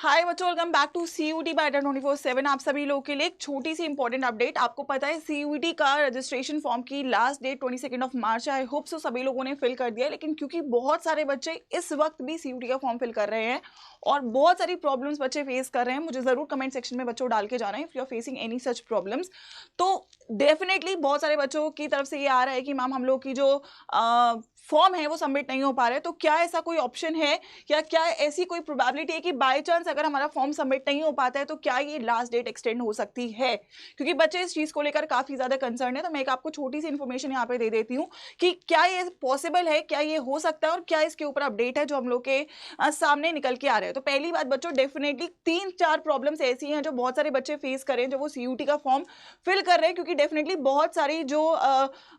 हाय बच्चों, welcome back to CUET by 24/7। आप सभी लोगों के लिए एक छोटी सी इंपॉर्टेंट अपडेट। आपको पता है सीयूटी का रजिस्ट्रेशन फॉर्म की लास्ट डेट 22 मार्च है। आई होप सो सभी लोगों ने फिल कर दिया है, लेकिन क्योंकि बहुत सारे बच्चे इस वक्त भी सीयूटी का फॉर्म फिल कर रहे हैं और बहुत सारी प्रॉब्लम्स बच्चे फेस कर रहे हैं, मुझे जरूर कमेंट सेक्शन में बच्चों डाल के जाना है if you are facing any such problems. तो डेफिनेटली बहुत सारे बच्चों की तरफ से ये आ रहा है कि मैम हम लोग की जो फॉर्म है वो सबमिट नहीं हो पा रहा है। तो क्या ऐसा कोई ऑप्शन है या क्या ऐसी कोई प्रोबेबिलिटी है कि बाय चांस अगर हमारा फॉर्म सबमिट नहीं हो पाता है तो क्या ये लास्ट डेट एक्सटेंड हो सकती है? क्योंकि बच्चे इस चीज को लेकर काफी ज्यादा कंसर्न है। तो मैं एक आपको छोटी सी इन्फॉर्मेशन यहाँ पे दे देती हूँ कि क्या ये पॉसिबल है, क्या ये हो सकता है और क्या इसके ऊपर अपडेट है जो हम लोग के सामने निकल के आ रहे हैं। तो पहली बात बच्चों, डेफिनेटली 3-4 प्रॉब्लम्स ऐसी हैं जो बहुत सारे बच्चे फेस करें जो वो सीयूटी का फॉर्म फिल कर रहे हैं, क्योंकि डेफिनेटली बहुत सारी जो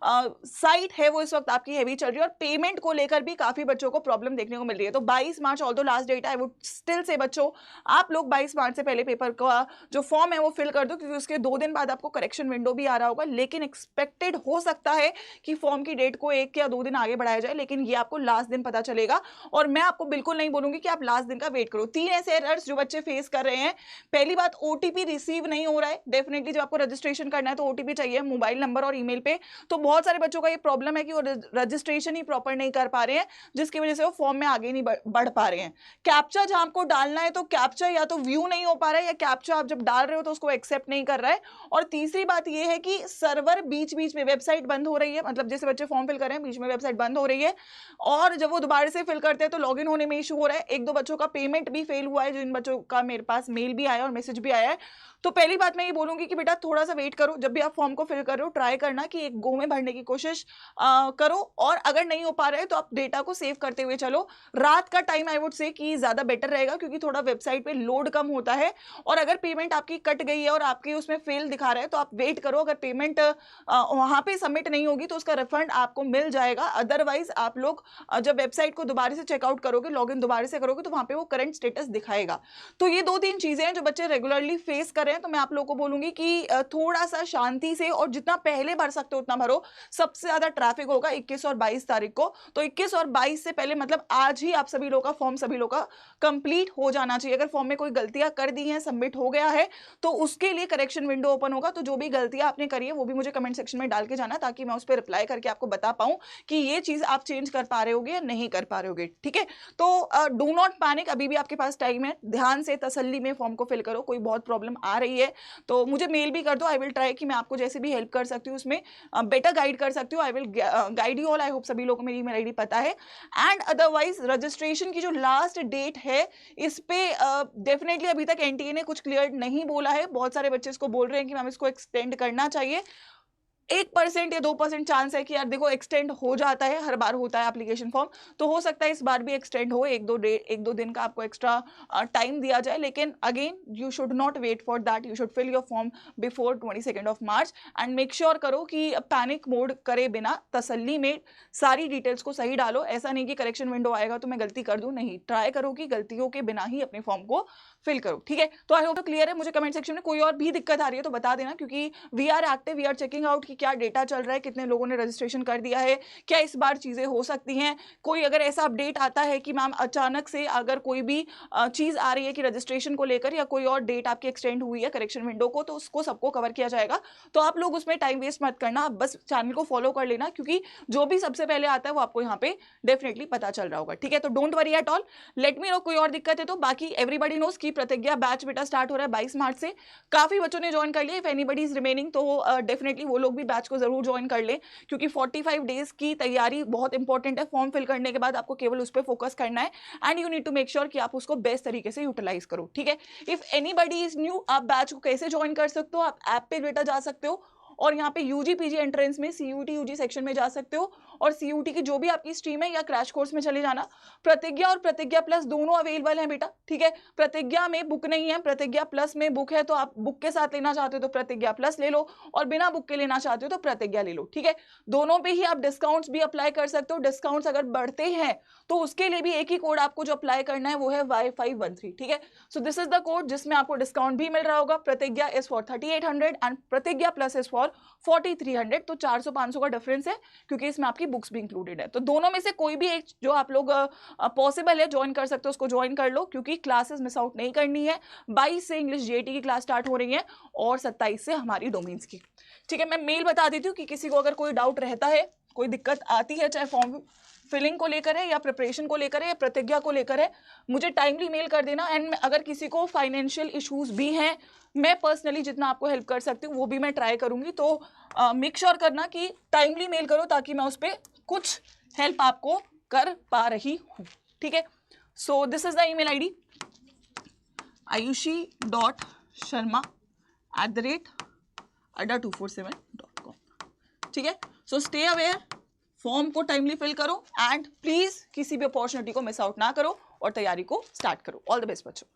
साइट है वो इस वक्त आपकी हैवी चल रही है और पेमेंट को लेकर भी काफी बच्चों को प्रॉब्लम देखने को मिल रही है। तो 22 मार्च ऑल्दो लास्ट डेट है, आई वुड स्टिल से बच्चों आप लोग 22 मार्च से पहले पेपर का जो फॉर्म है वो फिल कर दो, क्योंकि उसके 2 दिन बाद आपको करेक्शन विंडो भी आ रहा होगा। लेकिन एक्सपेक्टेड हो सकता है कि फॉर्म की डेट को 1 या 2 दिन आगे बढ़ाया जाए, लेकिन ये आपको लास्ट दिन पता चलेगा। और मैं आपको बिल्कुल नहीं बोलूंगी कि आप लास्ट दिन का वेट करो। 3 ऐसे एरर्स जो बच्चे फेस कर रहे हैं। पहली बात, ओटीपी रिसीव नहीं हो रहा है। डेफिनेटली जब आपको रजिस्ट्रेशन करना है तो ओटीपी चाहिए मोबाइल नंबर और ईमेल पे। तो बहुत सारे बच्चों का ये प्रॉब्लम है कि वो रजिस्ट्रेशन ही प्रॉपर नहीं कर पा रहे हैं, जिसकी वजह से वो फॉर्म में आगे नहीं बढ़ पा रहे हैं। कैप्चा जहां आपको डालना है तो कैप्चा या तो व्यू नहीं हो पा रहा है, या कैप्चा आप जब डाल रहे हो तो उसको एक्सेप्ट नहीं कर रहा है। और तीसरी बात ये है कि सर्वर बीच बीच में वेबसाइट बंद हो रही है, मतलब जैसे बच्चे फॉर्म फिल कर रहे हैं बीच में वेबसाइट बंद हो रही है और जब वो दोबारा से फिल करते हैं तो लॉगिन होने में इशू हो रहा है। 1-2 बच्चों का पेमेंट भी फेल हुआ है, जिन बच्चों का मेरे पास मेल भी आया और मैसेज भी आया है। तो पहली बात मैं ये बोलूंगी कि बेटा थोड़ा सा वेट करो। जब भी आप फॉर्म को फिल कर रहे हो ट्राई करना कि एक गो में भरने की कोशिश करो, और अगर नहीं हो पा रहा है तो आप डेटा को सेव करते हुए चलो। रात का टाइम आई वुड से कि ज्यादा बेटर रहेगा, क्योंकि थोड़ा वेबसाइट पे लोड कम होता है। और अगर पेमेंट आपकी कट गई है और आपकी उसमें फेल दिखा रहा है तो आप वेट करो। अगर पेमेंट वहां पे सबमिट नहीं होगी तो उसका रिफंड आपको मिल जाएगा। अदरवाइज आप लोग जब वेबसाइट को दोबारा से चेकआउट करोगे, लॉगिन दोबारा से करोगे, तो वहां पे वो करंट स्टेटस दिखाएगा। तो ये 2-3 चीजें हैं जो बच्चे रेगुलरली फेस कर रहे हैं। तो मैं आप लोगों को बोलूंगी कि थोड़ा सा शांति से और जितना पहले भर सकते हो उतना भरो। सबसे ज्यादा ट्रैफिक होगा 21 और 22 तारीख को। तो 21 और 22 से पहले, मतलब आज ही आप सभी लोग का फॉर्म सभी लोग का कंप्लीट हो जाना चाहिए। अगर फॉर्म में कोई गलतियां कर दी हैं, सबमिट हो गया है, तो उसके लिए करेक्शन विंडो ओपन होगा। तो जो भी गलतियां आपने करी है वो भी मुझे कमेंट सेक्शन में डाल के जाना, ताकि मैं उस पर रिप्लाई करके आपको बता पाऊं कि ये चीज आप चेंज कर पा रहे होगे या नहीं कर पा रहे होगे। ठीक है, तो डू नॉट पैनिक, अभी भी आपके पास टाइम है। ध्यान से तसल्ली में फॉर्म को फिल करो। कोई बहुत प्रॉब्लम आ रही है तो मुझे मेल भी कर दो। आई विल ट्राई कि मैं आपको जैसे भी हेल्प कर सकती हूँ उसमें बेटर गाइड कर सकती हूँ। I will guide you all. I hope सभी लोगों को मेरी ईमेल आईडी पता है। एंड अदरवाइज रजिस्ट्रेशन की जो लास्ट डेट है इस पे डेफिनेटली अभी तक एनटीए ने कुछ क्लियर नहीं बोला है। बहुत सारे बच्चे इसको बोल रहे हैं कि मैम इसको एक्सटेंड करना चाहिए। 1% या 2% चांस है कि यार देखो एक्सटेंड हो जाता है, हर बार होता है एप्लीकेशन फॉर्म, तो हो सकता है इस बार भी एक्सटेंड हो। 1-2 दिन का आपको एक्स्ट्रा टाइम दिया जाए। लेकिन again you should not wait for that, you should fill your form before 22 March and make sure करो कि पैनिक मोड करे बिना तसल्ली में सारी डिटेल्स को सही डालो। ऐसा नहीं कि करेक्शन विंडो आएगा तो मैं गलती कर दूं, नहीं, ट्राई करो कि गलतियों के बिना ही अपने फॉर्म को फिल करो। ठीक है, तो आई होप तो क्लियर है। मुझे कमेंट सेक्शन में कोई और भी दिक्कत आ रही है तो बता देना, क्योंकि we are active, we are checking out कि क्या डेटा चल रहा है, कितने लोगों ने रजिस्ट्रेशन कर दिया है, क्या इस बार चीजें हो सकती हैं। कोई अगर ऐसा अपडेट आता है कि मैम अचानक से अगर कोई भी चीज आ रही है कि रजिस्ट्रेशन को लेकर या कोई और डेट आपकी एक्सटेंड हुई है करेक्शन विंडो को, तो उसको सबको कवर किया जाएगा। तो आप लोग उसमें टाइम वेस्ट मत करना, आप बस चैनल को फॉलो कर लेना, क्योंकि जो भी सबसे पहले आता है वो आपको यहाँ पे डेफिनेटली पता चल रहा होगा। ठीक है, तो don't worry at all, let me know कोई और दिक्कत है तो। बाकी एवरीबॉडी नोस की प्रतिज्ञा बैच बेटा स्टार्ट हो रहा है 22 मार्च से। काफी बच्चों ने ज्वाइन कर लिया। इफ एनीबॉडी इज रिमेनिंग तो डेफिनेटली वो लोग भी बैच को जरूर ज्वाइन कर ले, क्योंकि 45 डेज की तैयारी बहुत इंपॉर्टेंट है। फॉर्म फिल करने के बाद आपको केवल उस पर फोकस करना है and you need to make sure कि आप उसको बेस्ट तरीके से यूटिलाइज करो। ठीक है, इफ एनीबॉडी इज न्यू, आप बैच को कैसे ज्वाइन कर सकते हो, आप ऐप पे बेटा जा सकते हो और यहाँ पे यूजी पीजी एंट्रेंस में सीयूटी यूजी सेक्शन में जा सकते हो और सीयूटी की जो भी आपकी स्ट्रीम है या क्रैश कोर्स में चले जाना। प्रतिज्ञा और प्रतिज्ञा प्लस दोनों अवेलेबल है बेटा। ठीक है, प्रतिज्ञा में बुक नहीं है, प्रतिज्ञा प्लस में बुक है। तो आप बुक के साथ लेना चाहते हो तो प्रतिज्ञा प्लस ले लो, और बिना बुक के लेना चाहते हो तो प्रतिज्ञा ले लो। ठीक है, दोनों पे ही आप डिस्काउंट्स भी अप्लाई कर सकते हो। डिस्काउंट्स अगर बढ़ते हैं तो उसके लिए भी एक ही कोड आपको जो अप्लाई करना है वो है Y513। ठीक है, so this is the code जिसमें आपको डिस्काउंट भी मिल रहा होगा। प्रतिज्ञा इज फॉर 3800 एंड प्रतिज्ञा प्लस इज फॉर 4300, तो 400-500 का डिफरेंस है क्योंकि इसमें आपकी बुक्स भी इंक्लूडेड है। तो दोनों में से कोई भी एक जो आप लोग पॉसिबल है ज्वाइन कर सकते हो उसको ज्वाइन कर लो, क्योंकि क्लासेस मिस आउट नहीं करनी है। 22 से इंग्लिश जेईटी की क्लास स्टार्ट हो रही है और 27 से हमारी डोमेन्स की। ठीक है, मैं मेल बता देती हूँ कि किसी को अगर कोई डाउट रहता है, कोई दिक्कत आती है, चाहे फॉर्म फिलिंग को लेकर है या प्रिपरेशन को लेकर है या प्रतिज्ञा को लेकर है, मुझे टाइमली मेल कर देना। एंड अगर किसी को फाइनेंशियल इश्यूज भी हैं, मैं पर्सनली जितना आपको हेल्प कर सकती हूँ वो भी मैं ट्राई करूँगी। तो मेक श्योर करना कि टाइमली मेल करो ताकि मैं उस पर कुछ हेल्प आपको कर पा रही हूँ। ठीक है, so this is the email ID ayushi.sharma@adda247.com। ठीक है, सो स्टे अवेयर, फॉर्म को टाइमली फिल करो एंड प्लीज किसी भी अपॉर्चुनिटी को मिस आउट ना करो और तैयारी को स्टार्ट करो। ऑल द बेस्ट बच्चों।